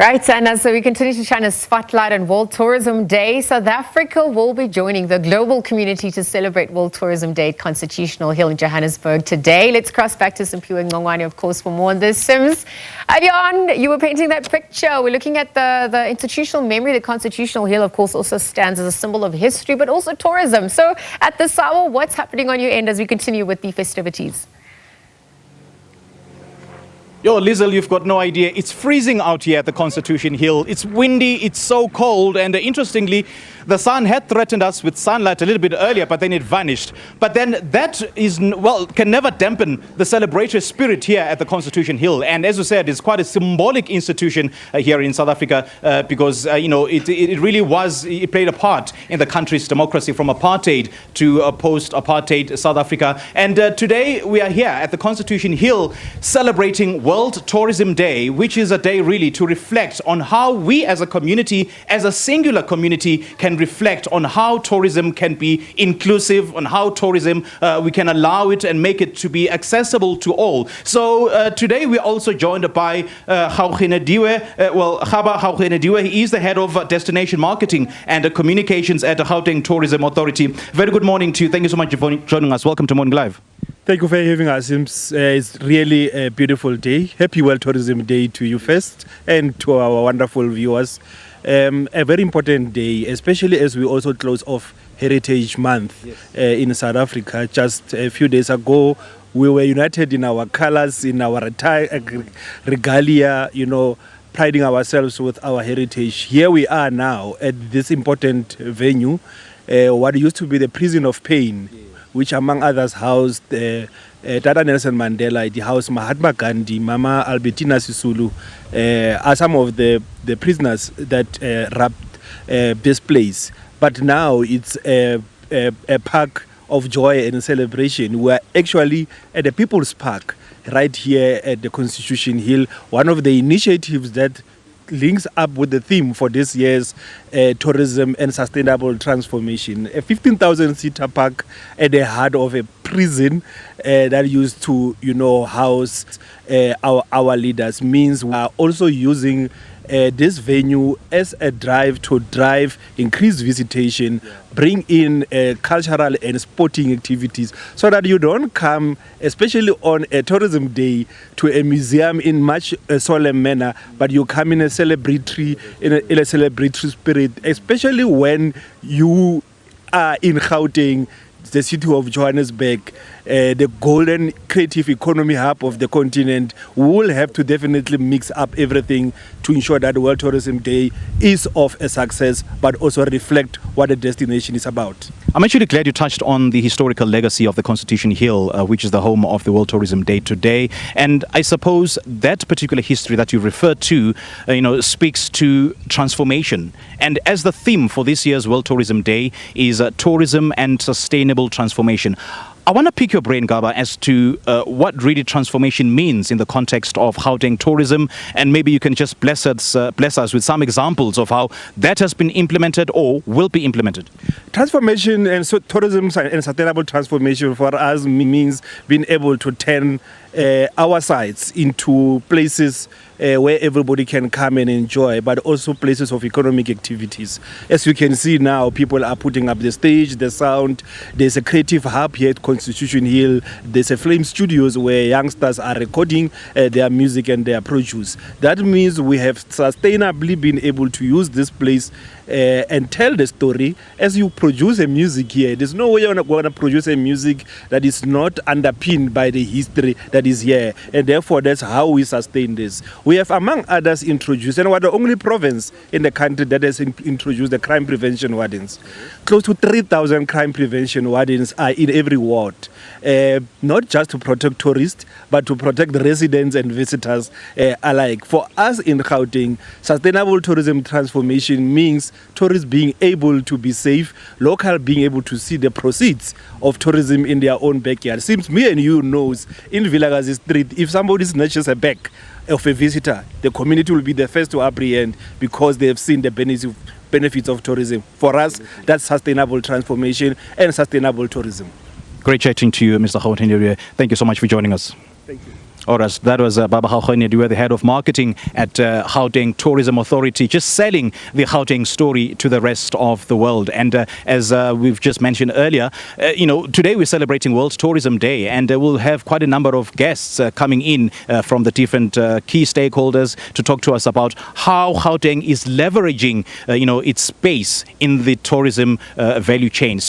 Right, and as we continue to shine a spotlight on World Tourism Day, South Africa will be joining the global community to celebrate World Tourism Day at Constitutional Hill in Johannesburg today. Let's cross back to Simphiwe Ngcongwane, of course, for more on this. Sims, Adyon, you were painting that picture. We're looking at the institutional memory. The Constitutional Hill, of course, also stands as a symbol of history, but also tourism. So at the Sawa, what's happening on your end as we continue with the festivities? Yo, Lizzle, you've got no idea. It's freezing out here at the Constitution Hill. It's windy, it's so cold, and interestingly, the sun had threatened us with sunlight a little bit earlier, but then it vanished. But then that can never dampen the celebratory spirit here at the Constitution Hill. And as you said, it's quite a symbolic institution here in South Africa because, it really it played a part in the country's democracy from apartheid to post-apartheid South Africa. And today we are here at the Constitution Hill celebrating World Tourism Day, which is a day really to reflect on how we as a community, as a singular community, can reflect on how tourism can be inclusive, on how tourism we can allow it and make it to be accessible to all. So today we're also joined by Gaba Gaugenediwe. He is the head of destination marketing and communications at the Gauteng Tourism Authority. Very good morning to you. Thank you so much for joining us. Welcome to Morning Live. Thank you for having us. It's really a beautiful day. Happy World Tourism Day to you first and to our wonderful viewers. A very important day, especially as we also close off Heritage Month in South Africa. Just a few days ago, we were united in our colors, in our regalia, priding ourselves with our heritage. Here we are now at this important venue, what used to be the prison of pain, which among others housed Tata Nelson Mandela, the house Mahatma Gandhi, Mama Albertina Sisulu, are some of the prisoners that wrapped this place. But now it's a park of joy and celebration. We're actually at the People's Park right here at the Constitution Hill, one of the initiatives that links up with the theme for this year's tourism and sustainable transformation. A 15,000-seater park at the heart of a prison that used to, house our leaders means we are also using this venue as a drive to drive increased visitation, bring in cultural and sporting activities so that you don't come, especially on a tourism day, to a museum in much a solemn manner, but you come in a celebratory spirit, especially when you are in Gauteng, the city of Johannesburg, the golden creative economy hub of the continent. We will have to definitely mix up everything to ensure that the World Tourism Day is of a success, but also reflect what the destination is about. I'm actually glad you touched on the historical legacy of the Constitution Hill, which is the home of the World Tourism Day today. And I suppose that particular history that you referred to, speaks to transformation. And as the theme for this year's World Tourism Day is tourism and sustainable transformation. I want to pick your brain, Gaba, as to what really transformation means in the context of Gauteng tourism, and maybe you can just bless us with some examples of how that has been implemented or will be implemented. Transformation and tourism and sustainable transformation for us means being able to turn our sites into places where everybody can come and enjoy, but also places of economic activities. As you can see now, people are putting up the stage, the sound. There's a creative hub here at Constitution Hill. There's a Flame Studios where youngsters are recording their music and their produce. That means we have sustainably been able to use this place and tell the story. As you produce a music here, there's no way you're going to produce a music that is not underpinned by the history that is here, and therefore that's how we sustain this. We have, among others, introduced, and we're the only province in the country that has introduced the crime prevention wardens. Close to 3,000 crime prevention wardens are in every ward, not just to protect tourists, but to protect the residents and visitors alike. For us in Gauteng, sustainable tourism transformation means tourists being able to be safe, local being able to see the proceeds of tourism in their own backyard. Seems me and you knows in Vilakazi Street, if somebody snatches a bag of a visitor, the community will be the first to apprehend because they have seen the benefits of tourism. For us, that's sustainable transformation and sustainable tourism. Great chatting to you, Mr. Gaugenediwe. Thank you so much for joining us. Thank you. All right, that was Baba Gaugane, you were the head of marketing at Gauteng Tourism Authority, just selling the Gauteng story to the rest of the world. And as we've just mentioned earlier, today we're celebrating World Tourism Day, and we'll have quite a number of guests coming in from the different key stakeholders to talk to us about how Gauteng is leveraging, its space in the tourism value chain.